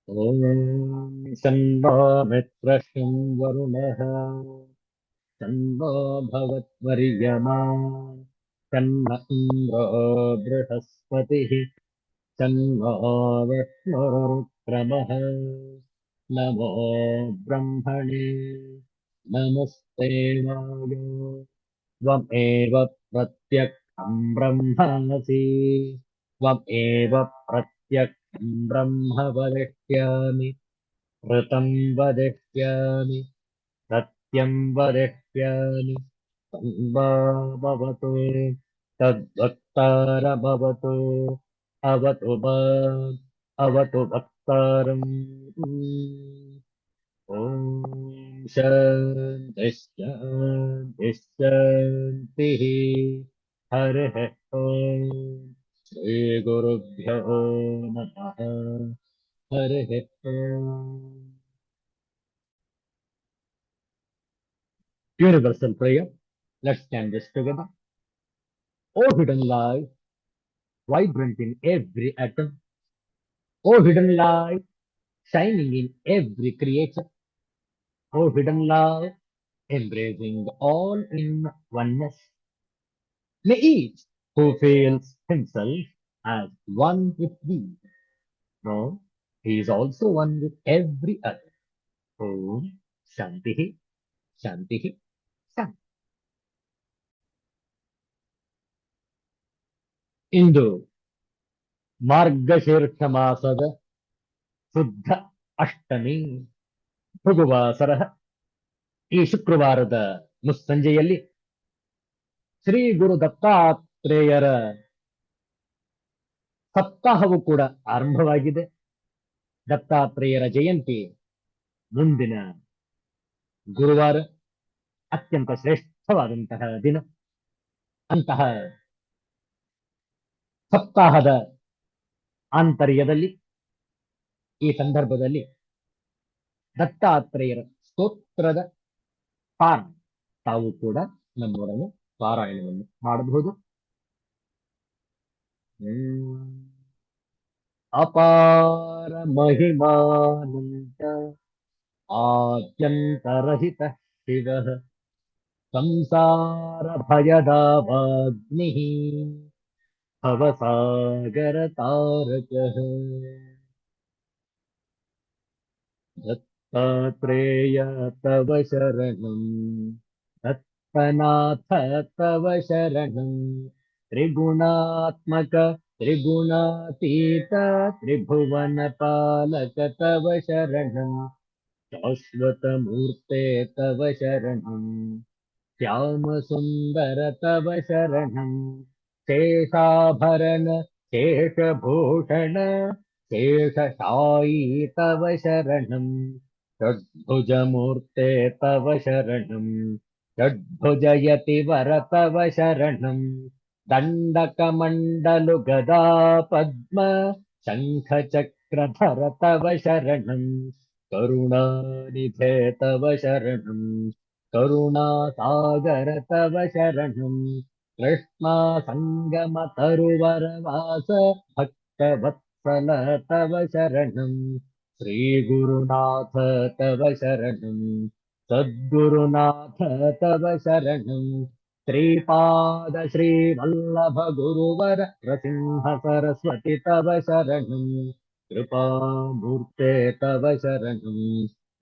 ॐ शन्नो मित्रशं वरुणः शन्नो भवत्वर्यमा शन्न इन्द्रो बृहस्पतिः शन्नो विष्णुरुक्रमः नमो ब्रह्मणे नमस्ते वायो त्वमेव प्रत्यक्षं ब्रह्मासि त्वमेव प्रत्यक्षं ब्रह्म वदिष्यामि ऋतं वदिष्यामि सत्यं वदिष्यामि वा भवतु तद्वक्तारमवतु अवतु माम् अवतु वक्तारम् ॐ शान्तिः शान्तिः शान्तिः हरिः ॐ श्रीगुरुभ्यो नमः हरिः ॐ Universal prayer. Let's stand this together. O hidden light, vibrant in every atom. O hidden light, shining in every creature. O hidden light, embracing all in oneness. May each who feels himself as one with thee know he is also one with every other. Om Shantihi Shantihi Shanti. ಇಂದು ಮಾರ್ಗಶೀರ್ಷ ಮಾಸದ ಶುದ್ಧ ಅಷ್ಟಮಿ ಭೃಗುವಾಸರ ಈ ಶುಕ್ರವಾರದ ಮುಸ್ಸಂಜೆಯಲ್ಲಿ ಶ್ರೀ ಗುರು ದತ್ತಾತ್ರೇಯರ ಸಪ್ತಾಹವು ಕೂಡ ಆರಂಭವಾಗಿದೆ. ದತ್ತಾತ್ರೇಯರ ಜಯಂತಿ ಮುಂದಿನ ಗುರುವಾರ, ಅತ್ಯಂತ ಶ್ರೇಷ್ಠವಾದಂತಹ ದಿನ. ಅಂತಹ ಸಪ್ತಾಹದ ಆಂತರ್ಯದಲ್ಲಿ ಈ ಸಂದರ್ಭದಲ್ಲಿ ದತ್ತಾತ್ರೇಯರ ಸ್ತೋತ್ರದ ಪಾರಾಯಣ ತಾವು ಕೂಡ ನಮ್ಮೊಡನೆ ಪಾರಾಯಣವನ್ನು ಮಾಡಬಹುದು. ಅಪಾರ ಮಹಿಮಾನಂತ ಆದ್ಯಂತರಹಿತ ಶಿವ ಸಂಸಾರ ಭಯದಾವಾಗ್ನಿ ಭವಸಾಗರ ತಾರಕಃ ದತ್ತಾತ್ರೇಯ ತವ ಶರಣಂ ದತ್ತನಾಥ ತವ ಶರಣಂ ತ್ರಿಗುಣಾತ್ಮಕ ತ್ರಿಗುಣಾತೀತ ತ್ರಿಭುವನ ಪಾಲಕ ತವ ಶರಣಂ ಶಾಶ್ವತ ಮೂರ್ತೆ ತವ ಶರಣಂ ಶ್ಯಾಮ ಸುಂದರ ತವ ಶರಣಂ ಶೇಷಾಭರಣ ಶೇಷಭೂಷಣ ಶೇಷಶಾಯೀ ತವ ಶರಣಂ ಷಡ್ಭುಜಮೂರ್ತೆ ತವ ಶರಣಂ ಷಡ್ಭುಜಯತಿವರ ತವ ಶರಣಂ ದಂಡಕಮಂಡಲು ಗದಾ ಪದ್ಮ ಶಂಖಚಕ್ರಧರ ತವ ಶರಣಂ ಕರುಣಾನಿಧೆ ತವ ಶರಣಂ ಕರುಣಾಸಾಗರ ತವ ಶರಣಂ ಕೃಷ್ಣಾ ಸಂಗಮ ತರುವರವಾಸ ಭಕ್ತವತ್ಸಲ ತವ ಶರಣಂ ಶ್ರೀ ಗುರುನಾಥ ತವ ಶರಣಂ ಸದ್ಗುರುನಾಥ ತವ ಶರಣಂ ಶ್ರೀಪಾದ ಶ್ರೀವಲ್ಲಭ ಗುರುವರ ನೃಸಿಂಹ ಸರಸ್ವತಿ ತವ ಶರಣಂ ಕೃಪಾಮೂರ್ತೆ ತವ ಶರಣಂ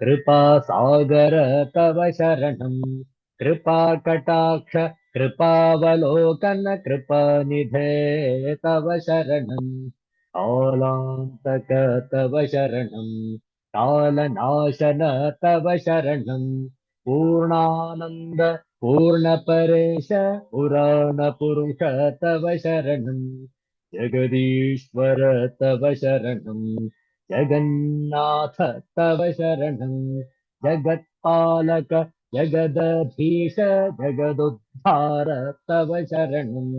कृपा सागर तव शरणं कृपा कटाक्ष कृपावलोकन कृपानिधे तव शरणं कालान्तक तव शरणं कालनाशन तव शरणं पूर्णानन्द पूर्णपरेश पुराणपुरुष तव शरणं जगदीश्वर तव शरणं जगन्नाथ तव शरणं जगत्पालक जगदधीश जगदुद्धार तव शरणं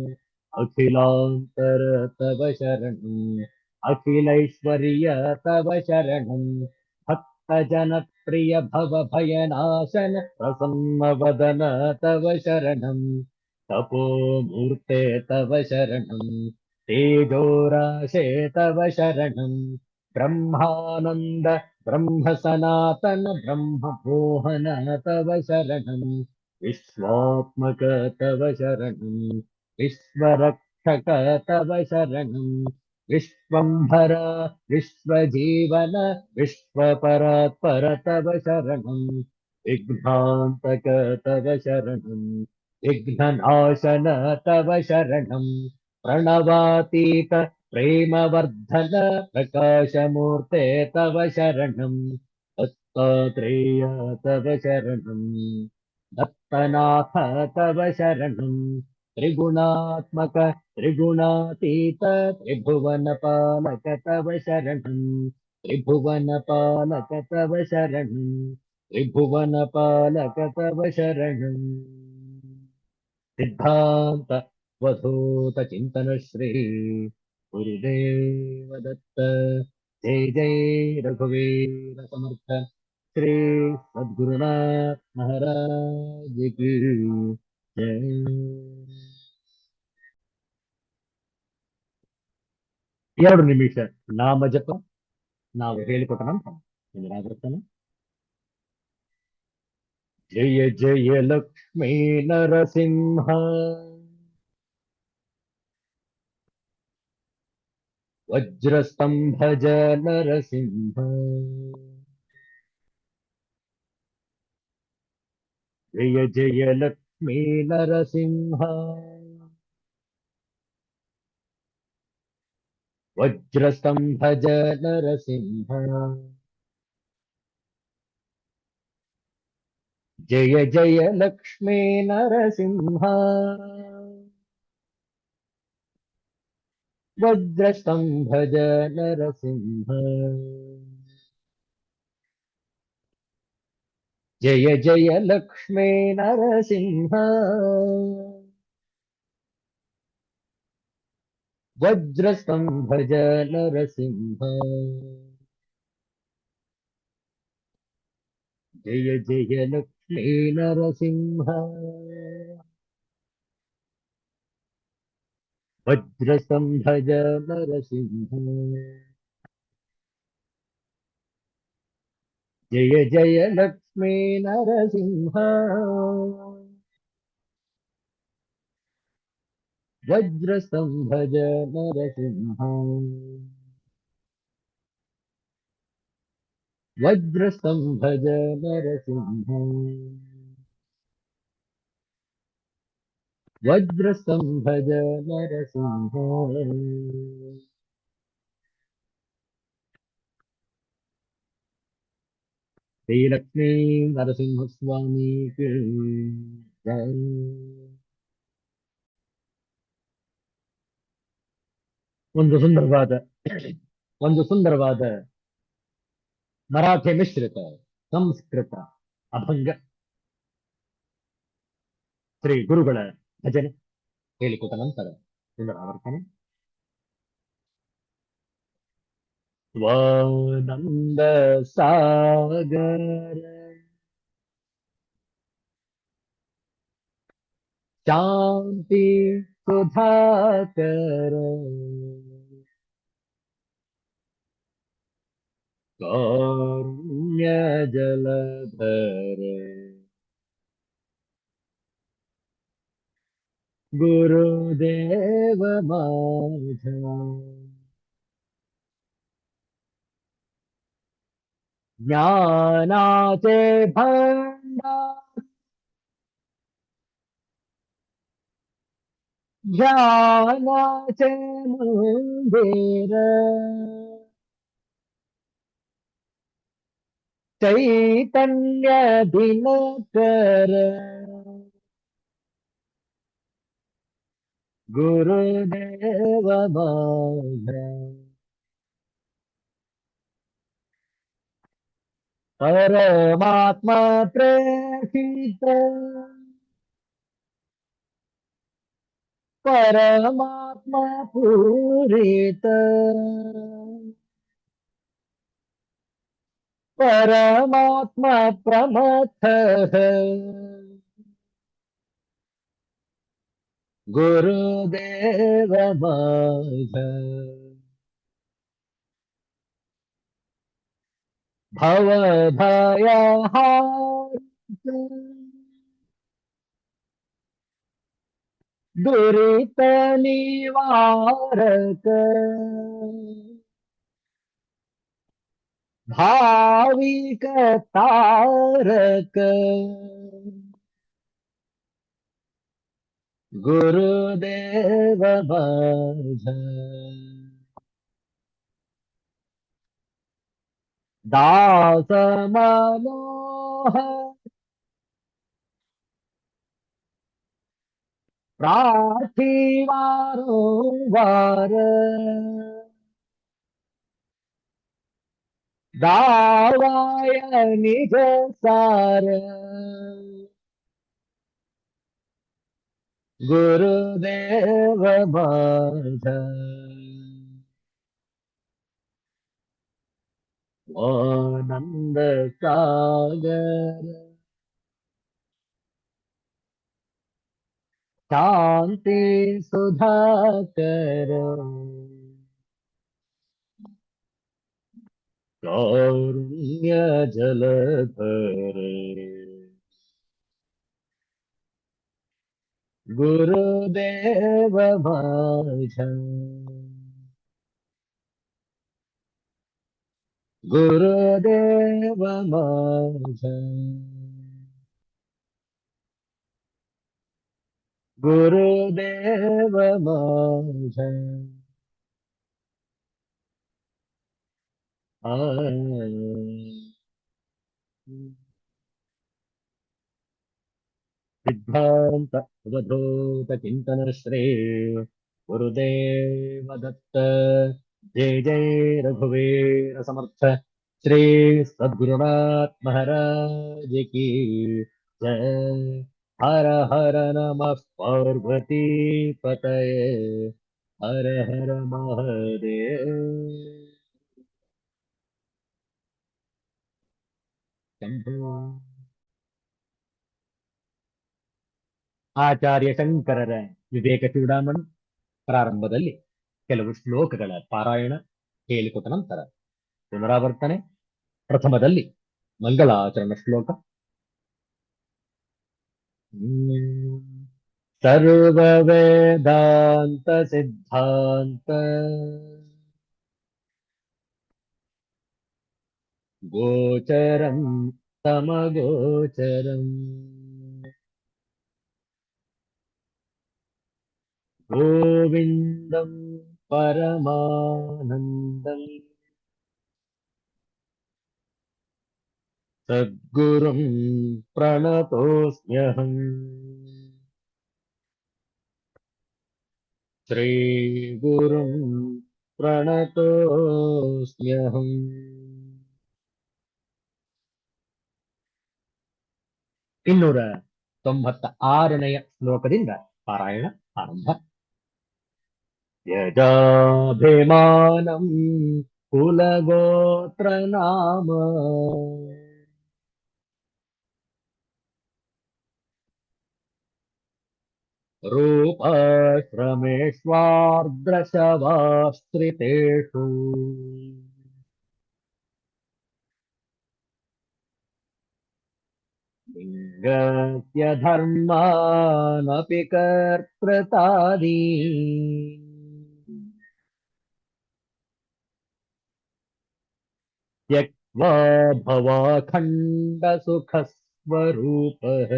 अखिलांतर तव शरणं अखिलैश्वर्य तव शरणं भक्तजन प्रिय भव भयनाशन प्रसन्न वदन तव शरणं तपोमूर्ते तव शरणं तेजोराशे तव शरणं ब्रह्मानंद ब्रह्म सनातन ब्रह्म मोहन तव शरणं विश्वात्मक तव शरणं विश्वरक्षक तव शरणं विश्वंभर विश्वजीवन विश्वपरात्पर तव शरणं विघ्नान्तक तव शरणं विघ्ननाशन तव शरणं प्रणवातीत प्रेमवर्धन प्रकाशमूर्ते तव शरणं दत्तात्रेय तव शरणं दत्तनाथ तव शरणं त्रिगुणात्मक त्रिगुणातीत त्रिभुवनपालक तव शरणं त्रिभुवनपालक तव शरणं त्रिभुवनपालक तव शरणं सिद्धांत वधूत चिंतन श्री गुरुदेव दत्त जय जय रघुवीर समर्थ श्री सद्गुरुनाथ महाराज की जय. 2 ನಿಮಿಷ ನಾಮ ಜಪ ನಾವು ಹೇಳಿಕೊಟ್ಟ ನಂತರ ಪುನರಾವರ್ತನೆ. ಜಯ ಜಯ ಲಕ್ಷ್ಮೀ ನರಸಿಂಹ वज्रस्तंभज नरसिंह जय जय लक्ष्मी नरसिंह वज्रस्तंभज नरसिंह जय जय लक्ष्मी नरसिंह वज्रस्तंभज नरसिंह जय जय लक्ष्मी नरसिंह वज्रस्तंभज नरसिंह जय जय लक्ष्मी नरसिंह वज्रस्तंभज नरसिंह जय जय लक्ष्मी नरसिंह वज्रस्तंभज नरसिंह वज्रस्तंभज नरसिंह वज्रस्तंभज नरसिंह. श्री लक्ष्मी नरसिंह स्वामी की जय. ಒಂದು ಸುಂದರವಾದ ಒಂದು ಸುಂದರವಾದ ಮರಾಠಿ ಮಿಶ್ರಿತ ಸಂಸ್ಕೃತ ಅಭಂಗ ಶ್ರೀ ಗುರುಗಳ ಭಜನೆ ಹೇಳಿಕೊಟ್ಟ ನಂತರ ಪುನರಾವರ್ತನೆ. स्वानंद सागर शांति सुधाकर कारुण्य जलधर गुरुदेव माझा ज्ञानाचे भंडार ज्ञानाचे मंदिर चैतन्य दिनकर गुरुदेव माझा परमात्मा प्रेषित परमात्मा पूरित परमात्मा प्रमथ गुरुदेव माझा भवभयहार दुरित निवारक भाविक तारक गुरुदेव माझ दास मनोहर प्रार्थी वारंवार दावाय निज सार गुरुदेव माझ आनंद सागर शांति सुधाकर कारुण्य जलधर गुरुदेव माझ गुरुदेव माझ गुरुदेव माझ सिद्धांत अवधूत चिंतन श्री गुरुदेव दत्त जय जय रघुवीर समर्थ श्री सद्गुरुनाथ महाराज की जय। हर हर नमः पार्वती पतये हर हर महादेव शंभो। ಆಚಾರ್ಯ ಶಂಕರರ ವಿವೇಕ ಚೂಡಾಮಣಿ ಪ್ರಾರಂಭದಲ್ಲಿ ಕೆಲವು ಶ್ಲೋಕಗಳ ಪಾರಾಯಣ ಹೇಳಿಕೊಟ್ಟ ನಂತರ ಪುನರಾವರ್ತನೆ. ಪ್ರಥಮದಲ್ಲಿ ಮಂಗಳಾಚರಣ ಶ್ಲೋಕ. ಸರ್ವ ವೇದಾಂತ ಸಿದ್ಧಾಂತ ಗೋಚರಂ ಸಮಗೋಚರಂ ಗೋವಿಂದಂ ಪರಮಾನಂದಂ ಸದ್ಗುರುಂ ಪ್ರಣತೋಸ್ಮ್ಯಹಂ ಶ್ರೀಗುರುಂ ಪ್ರಣತೋಸ್ಮ್ಯಹಂ. 296ನೆಯ ಶ್ಲೋಕದಿಂದ ಪಾರಾಯಣ ಆರಂಭ. ಯಜಾಭಿಮಾನಂ ಕುಲಗೋತ್ರ ನಾಮ ರೂಪಾಶ್ರಮೇಷ್ವಾರ್ದ್ರಶವಾಶ್ರಿತೇಷು ಲಿಂಗಸ್ಯ ಧರ್ಮಾನಪಿ ಕರ್ತೃತಾದಿ ತ್ಯಕ್ವಾ ಭವಾಖಂಡ ಸುಖ ಸ್ವರೂಪಃ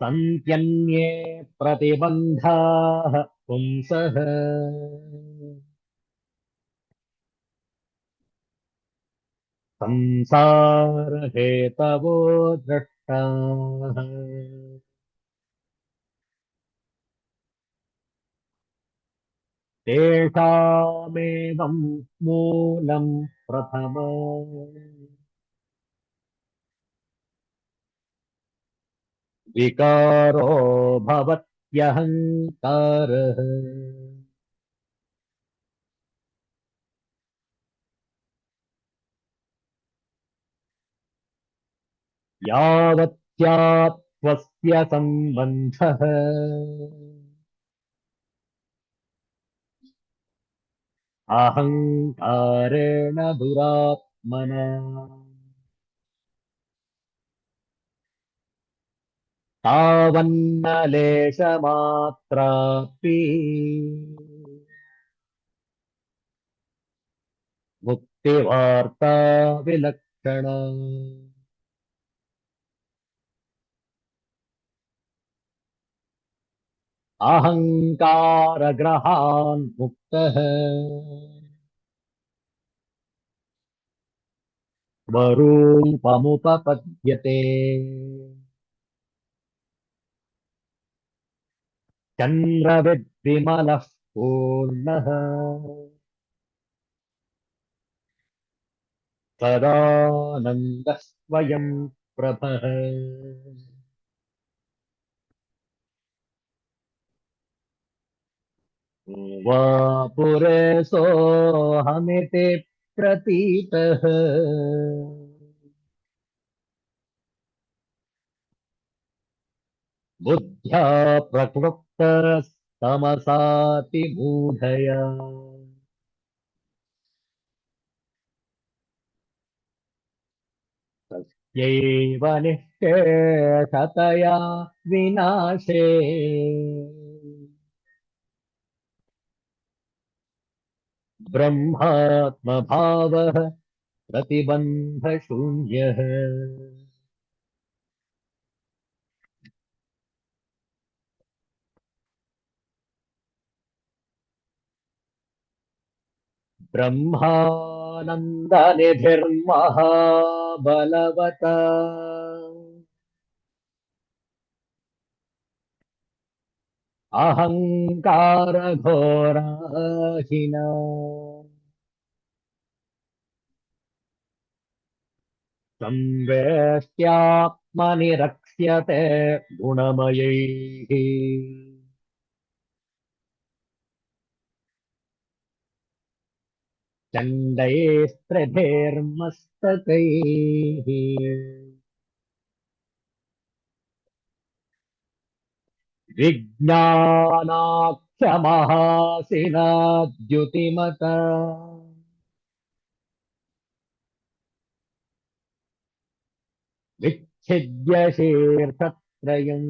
ಸಂತ್ಯನ್ಯೇ ಪ್ರತಿಬಂಧಾಃ ಪುಂಸಃ ಸಂಸಾರ ಹೇತವೋ ದೃಷ್ಟಾಃ ತೇಷಾಮೇವಂ ಮೂಲಂ ಪ್ರಥಮಂ ವಿಕಾರೋ ಭವತ್ಯಹಂಕಾರಃ ಯಾವತ್ಯಾತ್ಮವಿಶ್ವಾಸೋ स्वस्य सम्बन्धः अहङ्कारेण दुरात्मना तावन्न लेशमात्रापि मुक्तिवार्ता विलक्षणा अहङ्कारग्रहान् मुक्तः स्वरूपमुपपद्यते चन्द्रविद्विमलः पूर्णः सदानन्दः स्वयं प्रभः वा पुरेशोऽहमिति प्रतीतः बुद्ध्या प्रकृप्तस्तमसाति मूढया तस्यैव निःशेषतया विनाशे ब्रह्मात्मभावः प्रतिबन्धशून्यः ब्रह्मानन्दनिधिर्महाबलवता अहङ्कारघोराहिना संवेष्ट्यात्मनि रक्ष्यते गुणमयैः चण्डैस्त्रिभिर्मस्तकैः विज्ञानाख्यमहासिनाद्युतिमता विच्छिद्य शीर्षत्रयम्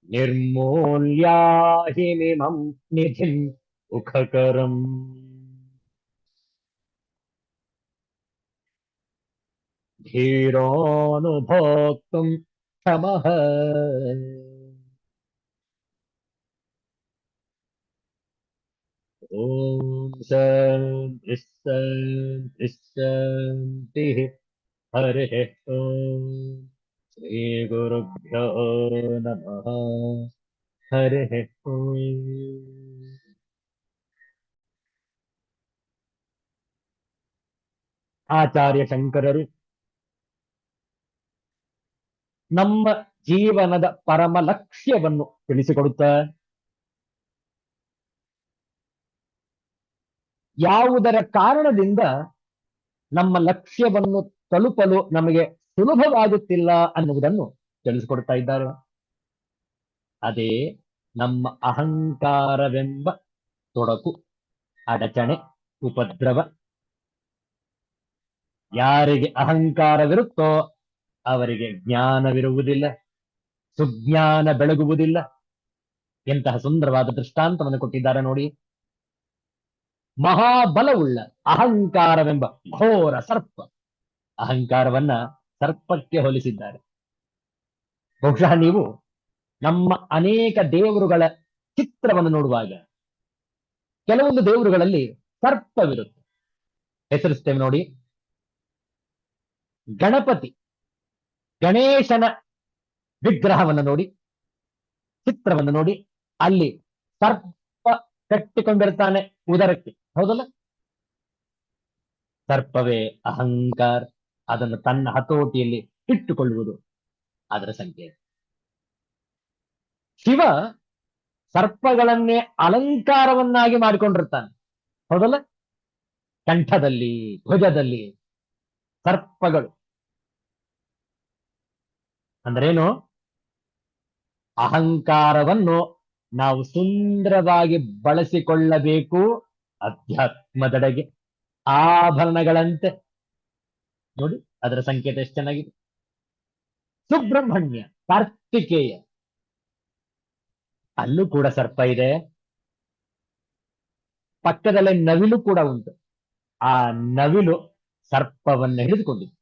निर्मूल्याहिमिमम् निधिम् मुखकरम् धीरोऽनुभोक्तुम् क्षमः ॐ शान्तिः शान्तिः शान्तिः हरिः ॐ श्रीगुरुभ्यो नमः हरिः ॐ ಆಚಾರ್ಯ ಶಂಕರರು ನಮ್ಮ ಜೀವನದ ಪರಮ ಲಕ್ಷ್ಯವನ್ನು ತಿಳಿಸಿಕೊಡುತ್ತಾ ಯಾವುದರ ಕಾರಣದಿಂದ ನಮ್ಮ ಲಕ್ಷ್ಯವನ್ನು ತಲುಪಲು ನಮಗೆ ಸುಲಭವಾಗುತ್ತಿಲ್ಲ ಅನ್ನುವುದನ್ನು ತಿಳಿಸಿಕೊಡ್ತಾ ಇದ್ದಾರೆ. ಅದೇ ನಮ್ಮ ಅಹಂಕಾರವೆಂಬ ತೊಡಕು, ಅಡಚಣೆ, ಉಪದ್ರವ. ಯಾರಿಗೆ ಅಹಂಕಾರವಿರುತ್ತೋ ಅವರಿಗೆ ಜ್ಞಾನವಿರುವುದಿಲ್ಲ, ಸುಜ್ಞಾನ ಬೆಳಗುವುದಿಲ್ಲ. ಎಂತಹ ಸುಂದರವಾದ ದೃಷ್ಟಾಂತವನ್ನು ಕೊಟ್ಟಿದ್ದಾರೆ ನೋಡಿ. ಮಹಾಬಲವುಳ್ಳ ಅಹಂಕಾರವೆಂಬ ಘೋರ ಸರ್ಪ, ಅಹಂಕಾರವನ್ನ ಸರ್ಪಕ್ಕೆ ಹೋಲಿಸಿದ್ದಾರೆ. ಬಹುಶಃ ನೀವು ನಮ್ಮ ಅನೇಕ ದೇವರುಗಳ ಚಿತ್ರವನ್ನು ನೋಡುವಾಗ ಕೆಲವೊಂದು ದೇವರುಗಳಲ್ಲಿ ಸರ್ಪವಿರುತ್ತೆ. ಹೆಸರಿಸ್ತೇವೆ ನೋಡಿ. ಗಣಪತಿ, ಗಣೇಶನ ವಿಗ್ರಹವನ್ನು ನೋಡಿ, ಚಿತ್ರವನ್ನು ನೋಡಿ, ಅಲ್ಲಿ ಸರ್ಪ ಕಟ್ಟಿಕೊಂಡಿರ್ತಾನೆ ಉದರಕ್ಕೆ, ಹೌದಲ್ಲ? ಸರ್ಪವೇ ಅಹಂಕಾರ, ಅದನ್ನು ತನ್ನ ಹತೋಟಿಯಲ್ಲಿ ಇಟ್ಟುಕೊಳ್ಳುವುದು ಅದರ ಸಂಕೇತ. ಶಿವ ಸರ್ಪಗಳನ್ನೇ ಅಲಂಕಾರವನ್ನಾಗಿ ಮಾಡಿಕೊಂಡಿರ್ತಾನೆ, ಹೌದಲ್ಲ? ಕಂಠದಲ್ಲಿ, ಭುಜದಲ್ಲಿ ಸರ್ಪಗಳು. ಅಂದ್ರೇನು? ಅಹಂಕಾರವನ್ನು ನಾವು ಸುಂದರವಾಗಿ ಬಳಸಿಕೊಳ್ಳಬೇಕು ಅಧ್ಯಾತ್ಮದೆಡೆಗೆ, ಆಭರಣಗಳಂತೆ. ನೋಡಿ ಅದರ ಸಂಕೇತ ಎಷ್ಟು ಚೆನ್ನಾಗಿದೆ. ಸುಬ್ರಹ್ಮಣ್ಯ, ಕಾರ್ತಿಕೇಯ, ಅಲ್ಲೂ ಕೂಡ ಸರ್ಪ ಇದೆ, ಪಕ್ಕದಲ್ಲೇ ನವಿಲು ಕೂಡ ಉಂಟು. ಆ ನವಿಲು ಸರ್ಪವನ್ನು ಹಿಡಿದುಕೊಂಡಿದೆ.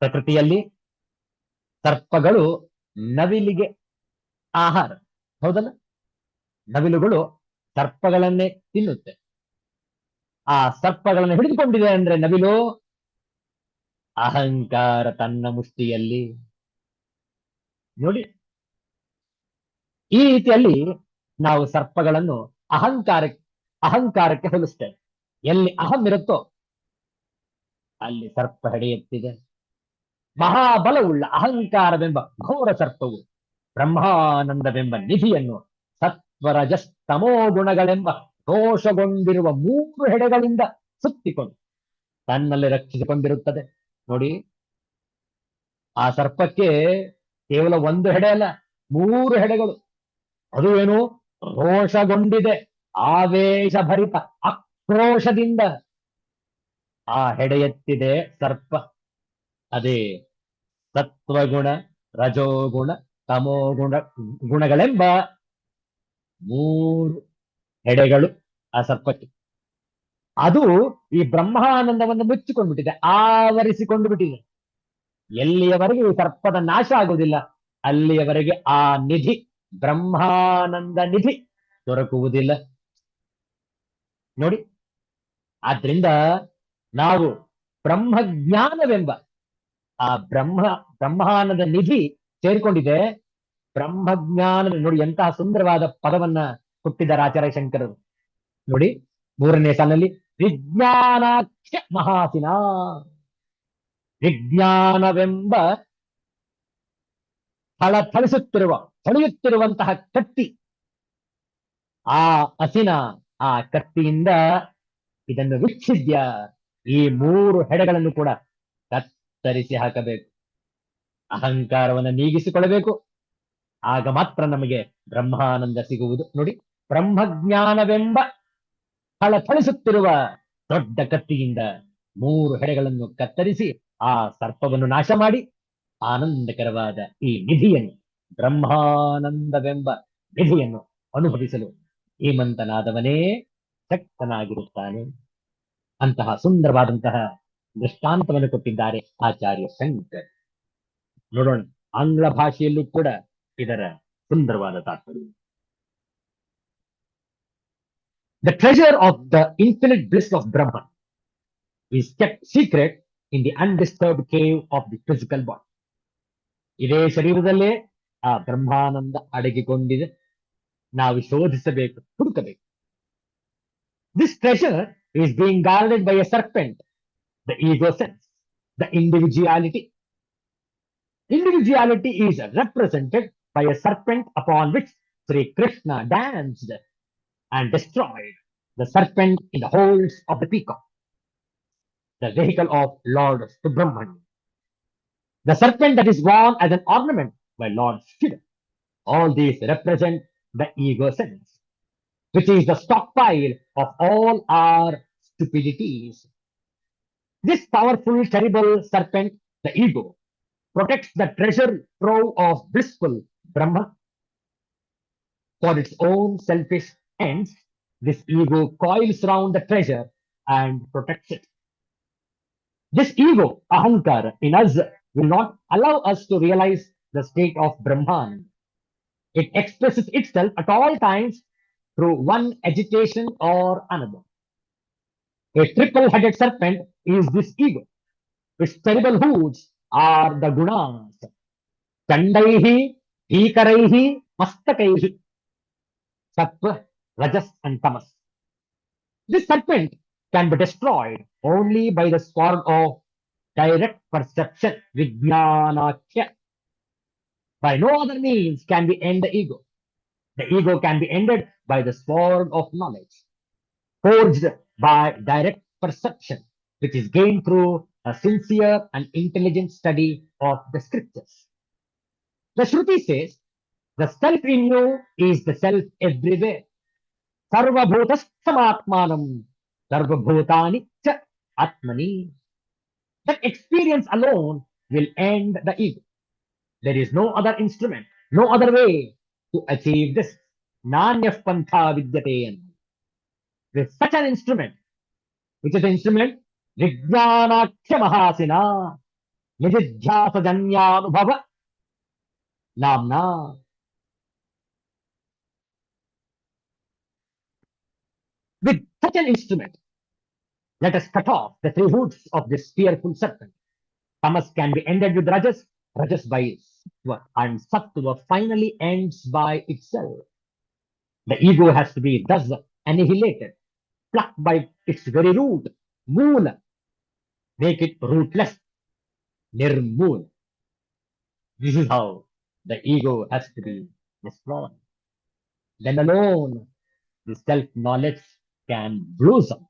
ಪ್ರಕೃತಿಯಲ್ಲಿ ಸರ್ಪಗಳು ನವಿಲಿಗೆ ಆಹಾರ, ಹೌದಲ್ಲ? ನವಿಲುಗಳು ಸರ್ಪಗಳನ್ನೇ ತಿನ್ನುತ್ತೆ. ಆ ಸರ್ಪಗಳನ್ನು ಹಿಡಿದುಕೊಂಡಿದೆ ಅಂದ್ರೆ ನವಿಲು ಅಹಂಕಾರ ತನ್ನ ಮುಷ್ಟಿಯಲ್ಲಿ. ನೋಡಿ, ಈ ರೀತಿಯಲ್ಲಿ ನಾವು ಸರ್ಪಗಳನ್ನು ಅಹಂಕಾರಕ್ಕೆ ಹೋಲಿಸ್ತೇವೆ. ಎಲ್ಲಿ ಅಹಂ ಇರುತ್ತೋ ಅಲ್ಲಿ ಸರ್ಪ ಹೆಡೆಯೆತ್ತಿದೆ. ಮಹಾಬಲವುಳ್ಳ ಅಹಂಕಾರವೆಂಬ ಘೋರ ಸರ್ಪವು ಬ್ರಹ್ಮಾನಂದವೆಂಬ ನಿಧಿಯನ್ನು ಸತ್ವರಜಸ್ತಮೋ ಗುಣಗಳೆಂಬ ದೋಷಗೊಂಡಿರುವ 3 ಹೆಡೆಗಳಿಂದ ಸುತ್ತಿಕೊಂಡು ತನ್ನಲ್ಲಿ ರಕ್ಷಿಸಿಕೊಂಡಿರುತ್ತದೆ. ನೋಡಿ, ಆ ಸರ್ಪಕ್ಕೆ ಕೇವಲ 1 ಹೆಡೆ ಅಲ್ಲ, 3 ಹೆಡೆಗಳು. ಅದು ಏನು? ರೋಷಗೊಂಡಿದೆ, ಆವೇಶಭರಿತ ಆಕ್ರೋಶದಿಂದ ಆ ಹೆಡೆ ಎತ್ತಿದೆ ಸರ್ಪ. ಅದೇ ಸತ್ವಗುಣ, ರಜೋಗುಣ, ತಮೋಗುಣ ಗುಣಗಳೆಂಬ 3 ಹೆಡೆಗಳು ಆ ಸರ್ಪಕ್ಕೆ. ಅದು ಈ ಬ್ರಹ್ಮಾನಂದವನ್ನು ಮುಚ್ಚಿಕೊಂಡ್ಬಿಟ್ಟಿದೆ, ಆವರಿಸಿಕೊಂಡು ಬಿಟ್ಟಿದೆ. ಎಲ್ಲಿಯವರೆಗೆ ಈ ಸರ್ಪದ ನಾಶ ಆಗುವುದಿಲ್ಲ ಅಲ್ಲಿಯವರೆಗೆ ಆ ನಿಧಿ, ಬ್ರಹ್ಮಾನಂದ ನಿಧಿ ದೊರಕುವುದಿಲ್ಲ. ನೋಡಿ, ಆದ್ರಿಂದ ನಾವು ಬ್ರಹ್ಮಜ್ಞಾನವೆಂಬ ಆ ಬ್ರಹ್ಮಾನಂದ ನಿಧಿ ಸೇರಿಕೊಂಡಿದೆ. ಬ್ರಹ್ಮಜ್ಞಾನದ, ನೋಡಿ ಎಂತಹ ಸುಂದರವಾದ ಪದವನ್ನ ಕೊಟ್ಟಿದ್ದಾರೆ ಆಚಾರ್ಯ ಶಂಕರರು. ನೋಡಿ, 3ನೇ ಸಾಲಿನಲ್ಲಿ ವಿಜ್ಞಾನಾಖ್ಯ ಮಹಾಸಿನ, ವಿಜ್ಞಾನವೆಂಬ ಹೊಳೆಯುತ್ತಿರುವಂತಹ ಕತ್ತಿ. ಆ ಅಸಿನ, ಆ ಕತ್ತಿಯಿಂದ ಇದನ್ನು ವಿಚ್ಛಿದ್ಯ, ಈ 3 ಹೆಡೆಗಳನ್ನು ಕೂಡ ಕತ್ತರಿಸಿ ಹಾಕಬೇಕು. ಅಹಂಕಾರವನ್ನು ನೀಗಿಸಿಕೊಳ್ಳಬೇಕು. ಆಗ ಮಾತ್ರ ನಮಗೆ ಬ್ರಹ್ಮಾನಂದ ಸಿಗುವುದು. ನೋಡಿ, ಬ್ರಹ್ಮಜ್ಞಾನವೆಂಬ ಥಳಥಳಿಸುತ್ತಿರುವ ದೊಡ್ಡ ಕತ್ತಿಯಿಂದ 3 ಹೆಡೆಗಳನ್ನು ಕತ್ತರಿಸಿ ಆ ಸರ್ಪವನ್ನು ನಾಶ ಮಾಡಿ ಆನಂದಕರವಾದ ಈ ನಿಧಿಯನ್ನು, ಬ್ರಹ್ಮಾನಂದವೆಂಬ ನಿಧಿಯನ್ನು ಅನುಭವಿಸಲು ಹೇಮಂತನಾದವನೇ ಶಕ್ತನಾಗಿರುತ್ತಾನೆ. ಅಂತಹ ಸುಂದರವಾದಂತಹ ದೃಷ್ಟಾಂತವನ್ನು ಕೊಟ್ಟಿದ್ದಾರೆ ಆಚಾರ್ಯ ಶಂಕರ್. ನೋಡೋಣ, ಆಂಗ್ಲ ಭಾಷೆಯಲ್ಲೂ ಕೂಡ ಇದರ ಸುಂದರವಾದ ತಾತ್ಪರ್ಯ. The treasure of the infinite bliss of Brahman is kept secret in the undisturbed cave of the physical body. ಇದೇ ಶರೀರದಲ್ಲೇ ಆ ಬ್ರಹ್ಮಾನಂದ ಅಡಗಿಕೊಂಡಿದೆ. ನಾವು ಶೋಧಿಸಬೇಕು, ಹುಡುಕಬೇಕು. This treasure is being guarded by a serpent, the ego sense, the individuality. Individuality is represented by a serpent upon which Sri Krishna danced and destroyed the serpent in the holes of the peacock, the vehicle of Lord Subramanya. The serpent that is worn as an ornament by Lord Shiva. All these represent the ego sense, which is the stockpile of all our stupidities. This powerful, terrible serpent, the ego, protects the treasure trove of blissful Brahma. For its own selfish ends, this ego coils round the treasure and protects it. This ego, ahankara, in us will not allow us to realize the state of Brahman. It expresses itself at all times through one agitation or another. A triple-headed serpent is this ego. Its terrible hoods are the gunas. Chandaihi, Hikaraihi, Mastakaihi. Sattva, Rajas and Tamas. This serpent can be destroyed only by the sword of direct perception, Vijnanakya. By no other means can we end the ego. The ego can be ended by the sword of knowledge, forged by direct perception, which is gained through a sincere and intelligent study of the scriptures. The Shruti says, the self in you is the self everywhere. Sarvabhutasthamaatmanam, sarvabhutani cha atmani. That experience alone will end the ego. There is no other instrument, no other way to achieve this. Nanyah pantha vidyate. With such an instrument, which is the instrument Vijnanakhya Mahasina, Nididhyasa Janyanubhava Namna. With such an instrument, let us cut off the three roots of this fearful serpent. Tamas can be ended with Rajas, Rajas by Sattva, and Sattva finally ends by itself. The ego has to be thus annihilated, plucked by its very root, Moola. Make it rootless, Nirmool. This is how the ego has to be destroyed. Then alone the self-knowledge can blossom.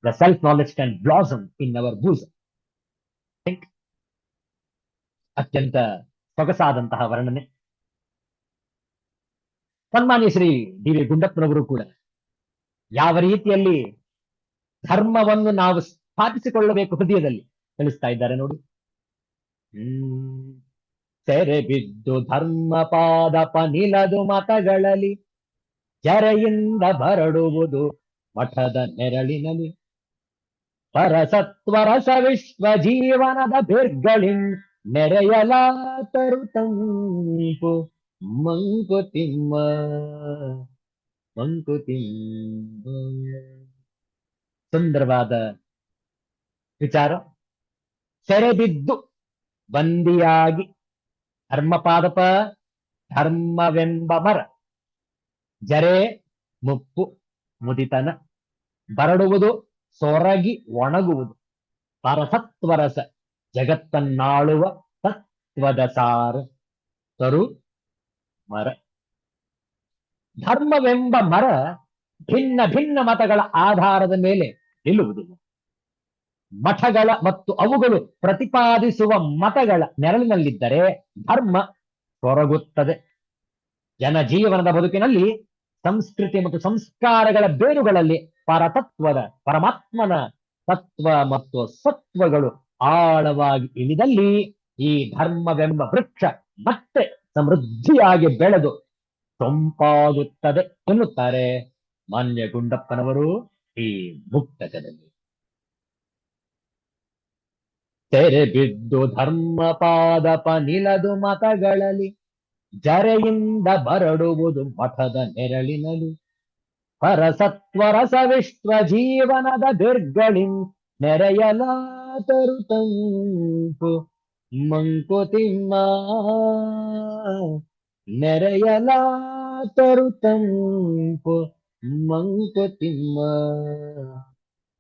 The self-knowledge can blossom in our bosom. Think ಅತ್ಯಂತ ಸೊಗಸಾದಂತಹ ವರ್ಣನೆ. ಸನ್ಮಾನ್ಯ Shri D V ಗುಂಡಪ್ಪನವರು ಕೂಡ ಯಾವ ರೀತಿಯಲ್ಲಿ ಧರ್ಮವನ್ನು ನಾವು ಸ್ಥಾಪಿಸಿಕೊಳ್ಳಬೇಕು ಹೃದಯದಲ್ಲಿ ತಿಳಿಸ್ತಾ ಇದ್ದಾರೆ ನೋಡಿ. ಸೆರೆ ಬಿದ್ದು ಧರ್ಮ ಪಾದಪ ನಿಲದು ಮತಗಳಲ್ಲಿ ಜರೆಯಿಂದ ಬರಡುವುದು ಮಠದ ನೆರಳಿನಲ್ಲಿ ಪರಸತ್ವರಸ ವಿಶ್ವ ಜೀವನದ ಬಿರ್ಗಳಿಂ ನೆರೆಯಲಾತರು ತಂಪು ಮಂಕುತಿಮ್ಮ ಮಂಕುತಿಮ್ಮ. ಸುಂದರವಾದ ವಿಚಾರ. ಸೆರೆ ಬಿದ್ದು ಬಂದಿಯಾಗಿ ಧರ್ಮಪಾದಪ, ಧರ್ಮವೆಂಬ ಮರ, ಜರೆ ಮುಪ್ಪು ಮುದಿತನ, ಬರಡುವುದು ಸೊರಗಿ ಒಣಗುವುದು, ಪರಸತ್ವರಸ ಜಗತ್ತನ್ನಾಳುವ ತತ್ವದ ಸಾರ ತರು ಮರ. ಧರ್ಮವೆಂಬ ಮರ ಭಿನ್ನ ಭಿನ್ನ ಮತಗಳ ಆಧಾರದ ಮೇಲೆ ನಿಲ್ಲುವುದಿಲ್ಲ. ಮಠಗಳ ಮತ್ತು ಅವುಗಳು ಪ್ರತಿಪಾದಿಸುವ ಮತಗಳ ನೆರಳಿನಲ್ಲಿದ್ದರೆ ಧರ್ಮ ಹೊರಗುತ್ತದೆ. ಜನಜೀವನದ ಬದುಕಿನಲ್ಲಿ ಸಂಸ್ಕೃತಿ ಮತ್ತು ಸಂಸ್ಕಾರಗಳ ಬೇರುಗಳಲ್ಲಿ ಪರತತ್ವದ ಪರಮಾತ್ಮನ ತತ್ವ ಮತ್ತು ಸತ್ವಗಳು ಆಳವಾಗಿ ಇಳಿದಲ್ಲಿ ಈ ಧರ್ಮವೆಂಬ ವೃಕ್ಷ ಮತ್ತೆ ಸಮೃದ್ಧಿಯಾಗಿ ಬೆಳೆದು ಸೊಂಪಾಗುತ್ತದೆ ಎನ್ನುತ್ತಾರೆ ಮಾನ್ಯ ಗುಂಡಪ್ಪನವರು ಈ ಮುಕ್ತಕದಲ್ಲಿ. ತೆರೆ ಬಿದ್ದು ಧರ್ಮ ಪಾದಪ ನಿಲದು ಮತಗಳಲ್ಲಿ ಜರೆಯಿಂದ ಬರಡುವುದು ಮಠದ ನೆರಳಿನಲಿ ಪರಸತ್ವರಸ ವಿಶ್ವ ಜೀವನದ ಬಿರ್ಗಳಿಂ ನೆರೆಯಲಾತರು ತಂಪು ಮಂಕುತಿಮ್ಮ ನೆರೆಯಲಾತರು ತಂಪು ಮಂಕುತಿಮ್ಮ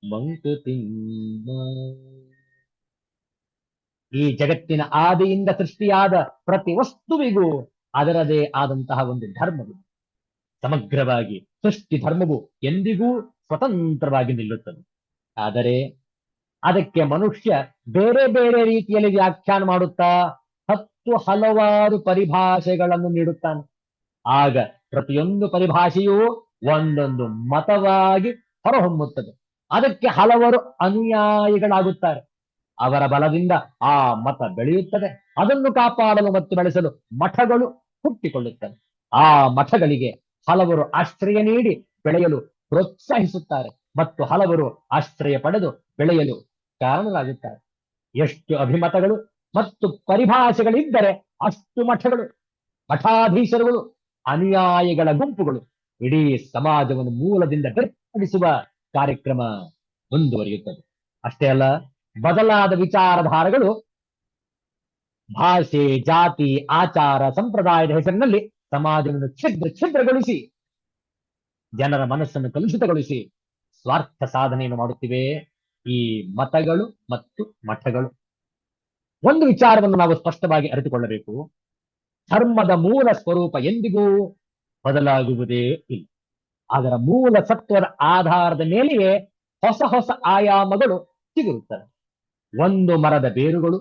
ಮಂಕುತಿಮ್ಮ. ಈ ಜಗತ್ತಿನ ಆದಿಯಿಂದ ಸೃಷ್ಟಿಯಾದ ಪ್ರತಿ ವಸ್ತುವಿಗೂ ಅದರದೇ ಆದಂತಹ ಒಂದು ಧರ್ಮವಿದೆ. ಸಮಗ್ರವಾಗಿ ಸೃಷ್ಟಿ ಧರ್ಮವು ಎಂದಿಗೂ ಸ್ವತಂತ್ರವಾಗಿ ನಿಲ್ಲುತ್ತದೆ. ಆದರೆ ಅದಕ್ಕೆ ಮನುಷ್ಯ ಬೇರೆ ಬೇರೆ ರೀತಿಯಲ್ಲಿ ವ್ಯಾಖ್ಯಾನ ಮಾಡುತ್ತಾ ಹಲವಾರು ಪರಿಭಾಷೆಗಳನ್ನು ನೀಡುತ್ತಾನೆ. ಆಗ ಪ್ರತಿಯೊಂದು ಪರಿಭಾಷೆಯೂ ಒಂದೊಂದು ಮತವಾಗಿ ಹೊರಹೊಮ್ಮುತ್ತದೆ. ಅದಕ್ಕೆ ಹಲವರು ಅನುಯಾಯಿಗಳಾಗುತ್ತಾರೆ. ಅವರ ಬಲದಿಂದ ಆ ಮತ ಬೆಳೆಯುತ್ತದೆ. ಅದನ್ನು ಕಾಪಾಡಲು ಮತ್ತು ಬೆಳೆಸಲು ಮಠಗಳು ಹುಟ್ಟಿಕೊಳ್ಳುತ್ತವೆ. ಆ ಮಠಗಳಿಗೆ ಹಲವರು ಆಶ್ರಯ ನೀಡಿ ಬೆಳೆಯಲು ಪ್ರೋತ್ಸಾಹಿಸುತ್ತಾರೆ ಮತ್ತು ಹಲವರು ಆಶ್ರಯ ಪಡೆದು ಬೆಳೆಯಲು ಕಾರಣರಾಗುತ್ತಾರೆ. ಎಷ್ಟು ಅಭಿಮತಗಳು ಮತ್ತು ಪರಿಭಾಷೆಗಳಿದ್ದರೆ ಅಷ್ಟು ಮಠಗಳು, ಮಠಾಧೀಶರುಗಳು, ಅನುಯಾಯಿಗಳ ಗುಂಪುಗಳು ಇಡೀ ಸಮಾಜವನ್ನು ಮೂಲದಿಂದ ಬೇರ್ಪಡಿಸುವ ಕಾರ್ಯಕ್ರಮ ಮುಂದುವರಿಯುತ್ತದೆ. ಅಷ್ಟೇ ಅಲ್ಲ, ಬದಲಾದ ವಿಚಾರಧಾರೆಗಳು ಭಾಷೆ, ಜಾತಿ, ಆಚಾರ, ಸಂಪ್ರದಾಯದ ಹೆಸರಿನಲ್ಲಿ ಸಮಾಜವನ್ನು ಛಿದ್ರಗೊಳಿಸಿ ಜನರ ಮನಸ್ಸನ್ನು ಕಲುಷಿತಗೊಳಿಸಿ ಸ್ವಾರ್ಥ ಸಾಧನೆಯನ್ನು ಮಾಡುತ್ತಿವೆ ಈ ಮತಗಳು ಮತ್ತು ಮಠಗಳು. ಒಂದು ವಿಚಾರವನ್ನು ನಾವು ಸ್ಪಷ್ಟವಾಗಿ ಅರಿತುಕೊಳ್ಳಬೇಕು. ಧರ್ಮದ ಮೂಲ ಸ್ವರೂಪ ಎಂದಿಗೂ ಬದಲಾಗುವುದೇ ಇಲ್ಲ. ಅದರ ಮೂಲ ಸತ್ವದ ಆಧಾರದ ಮೇಲೆಯೇ ಹೊಸ ಹೊಸ ಆಯಾಮಗಳು ಸಿಗುತ್ತವೆ. ಒಂದು ಮರದ ಬೇರುಗಳು,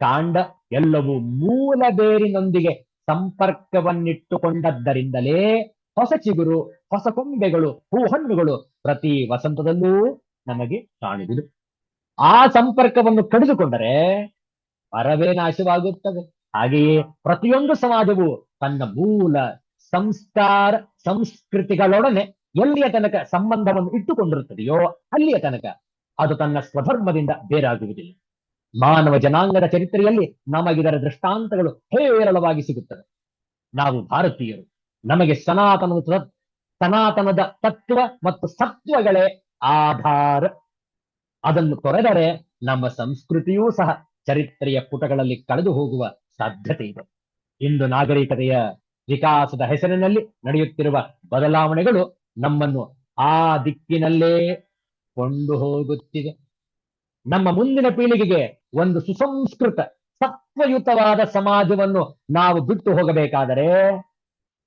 ಕಾಂಡ ಎಲ್ಲವೂ ಮೂಲ ಬೇರಿನೊಂದಿಗೆ ಸಂಪರ್ಕವನ್ನಿಟ್ಟುಕೊಂಡದ್ದರಿಂದಲೇ ಹೊಸ ಚಿಗುರು, ಹೊಸ ಕೊಂಬೆಗಳು, ಹೂ ಹಣ್ಣುಗಳು ಪ್ರತಿ ವಸಂತದಲ್ಲೂ ನಮಗೆ ಕಾಣುವುದು. ಆ ಸಂಪರ್ಕವನ್ನು ಕಡಿದುಕೊಂಡರೆ ಮರವೇ ನಾಶವಾಗುತ್ತದೆ. ಹಾಗೆಯೇ ಪ್ರತಿಯೊಂದು ಸಮಾಜವು ತನ್ನ ಮೂಲ ಸಂಸ್ಕಾರ ಸಂಸ್ಕೃತಿಗಳೊಡನೆ ಎಲ್ಲಿಯ ತನಕ ಸಂಬಂಧವನ್ನು ಇಟ್ಟುಕೊಂಡಿರುತ್ತದೆಯೋ ಅಲ್ಲಿಯ ತನಕ ಅದು ತನ್ನ ಸ್ವಧರ್ಮದಿಂದ ಬೇರಾಗುವುದಿಲ್ಲ. ಮಾನವ ಜನಾಂಗದ ಚರಿತ್ರೆಯಲ್ಲಿ ನಮಗಿದರ ದೃಷ್ಟಾಂತಗಳು ಹೇರಳವಾಗಿ ಸಿಗುತ್ತವೆ. ನಾವು ಭಾರತೀಯರು, ನಮಗೆ ಸನಾತನದ ತತ್ವ ಮತ್ತು ಸತ್ವಗಳೇ ಆಧಾರ. ಅದನ್ನು ತೊರೆದರೆ ನಮ್ಮ ಸಂಸ್ಕೃತಿಯೂ ಸಹ ಚರಿತ್ರೆಯ ಪುಟಗಳಲ್ಲಿ ಕಳೆದು ಹೋಗುವ ಸಾಧ್ಯತೆ ಇದೆ. ಇಂದು ನಾಗರಿಕತೆಯ ವಿಕಾಸದ ಹೆಸರಿನಲ್ಲಿ ನಡೆಯುತ್ತಿರುವ ಬದಲಾವಣೆಗಳು ನಮ್ಮನ್ನು ಆ ದಿಕ್ಕಿನಲ್ಲೇ ಕೊಂಡು ಹೋಗುತ್ತಿದೆ. ನಮ್ಮ ಮುಂದಿನ ಪೀಳಿಗೆಗೆ ಒಂದು ಸುಸಂಸ್ಕೃತ ಸತ್ವಯುತವಾದ ಸಮಾಜವನ್ನು ನಾವು ಬಿಟ್ಟು ಹೋಗಬೇಕಾದರೆ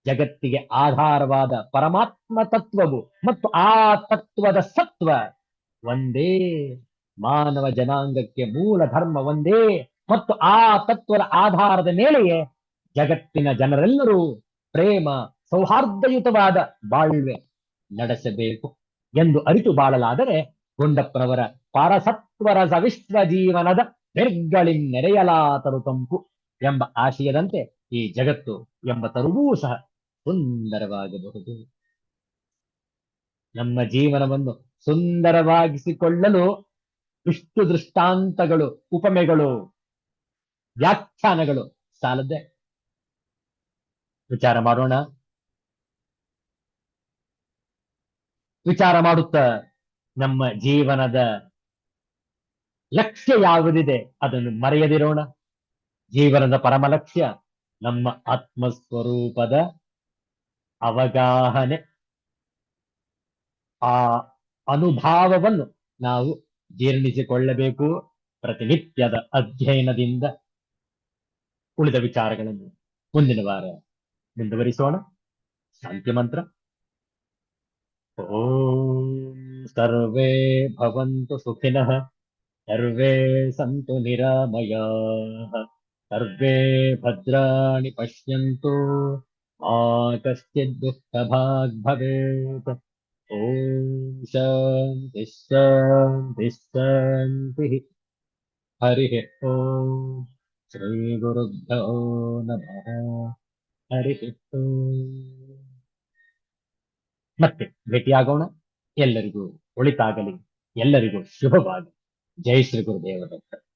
ಜಗತ್ತಿಗೆ ಆಧಾರವಾದ ಪರಮಾತ್ಮ ತತ್ವವು ಮತ್ತು ಆ ತತ್ವದ ಸತ್ವ ಒಂದೇ, ಮಾನವ ಜನಾಂಗಕ್ಕೆ ಮೂಲ ಧರ್ಮ ಒಂದೇ ಮತ್ತು ಆ ತತ್ವದ ಆಧಾರದ ಮೇಲೆಯೇ ಜಗತ್ತಿನ ಜನರೆಲ್ಲರೂ ಪ್ರೇಮ ಸೌಹಾರ್ದಯುತವಾದ ಬಾಳ್ವೆ ನಡೆಸಬೇಕು ಎಂದು ಅರಿತು ಬಾಳಲಾದರೆ ಗುಂಡಪ್ಪನವರ ಪಾರಸತ್ವರ ಸವಿಶ್ವ ಜೀವನದ ನೆರೆಯಲಾತರು ತಂಪು ಎಂಬ ಆಶಯದಂತೆ ಈ ಜಗತ್ತು ಎಂಬ ತರುವೂ ಸಹ ಸುಂದರವಾಗಬಹುದು. ನಮ್ಮ ಜೀವನವನ್ನು ಸುಂದರವಾಗಿಸಿಕೊಳ್ಳಲು ಇಷ್ಟು ದೃಷ್ಟಾಂತಗಳು, ಉಪಮೆಗಳು, ವ್ಯಾಖ್ಯಾನಗಳು ಸಾಲದೆ. ವಿಚಾರ ಮಾಡೋಣ. ವಿಚಾರ ಮಾಡುತ್ತಾ ನಮ್ಮ ಜೀವನದ ಲಕ್ಷ್ಯ ಯಾವುದಿದೆ ಅದನ್ನು ಮರೆಯದಿರೋಣ. ಜೀವನದ ಪರಮ ಲಕ್ಷ್ಯ ನಮ್ಮ ಆತ್ಮಸ್ವರೂಪದ ಅವಗಾಹನೆ. ಆ ಅನುಭಾವವನ್ನು ನಾವು ಜೀರ್ಣಿಸಿಕೊಳ್ಳಬೇಕು ಪ್ರತಿನಿತ್ಯದ ಅಧ್ಯಯನದಿಂದ. ಉಳಿದ ವಿಚಾರಗಳನ್ನು ಮುಂದಿನ ವಾರ ಮುಂದುವರಿಸೋಣ. ಶಾಂತಿ ಮಂತ್ರ. ಓಂ ಸರ್ವೇ ಭವಂತು ಸುಖಿನಃ, ಸರ್ವೇ ಸಂತು ನಿರಾಮಯಾಃ, ಸರ್ವೇ ಭದ್ರಾಣಿ ಪಶ್ಯಂತು, ಮಾ ಕಶ್ಚಿತ್ ದುಃಖಭಾಗ್ ಭವೇತ್. ಓಂ ಶಾಂತಿ ಶಾಂತಿ ಶಾಂತಿ. ಹರಿ ಓಂ. ಶ್ರೀ ಗುರುಭ್ಯೋ ನಮಃ. ಹರಿ ಓಂ. ಮತ್ತೆ ಭೇಟಿಯಾಗೋಣ. ಎಲ್ಲರಿಗೂ ಒಳಿತಾಗಲಿ, ಎಲ್ಲರಿಗೂ ಶುಭವಾಗಲಿ. ಜೈ ಶ್ರೀ ಗುರುದೇವ ದತ್ತ.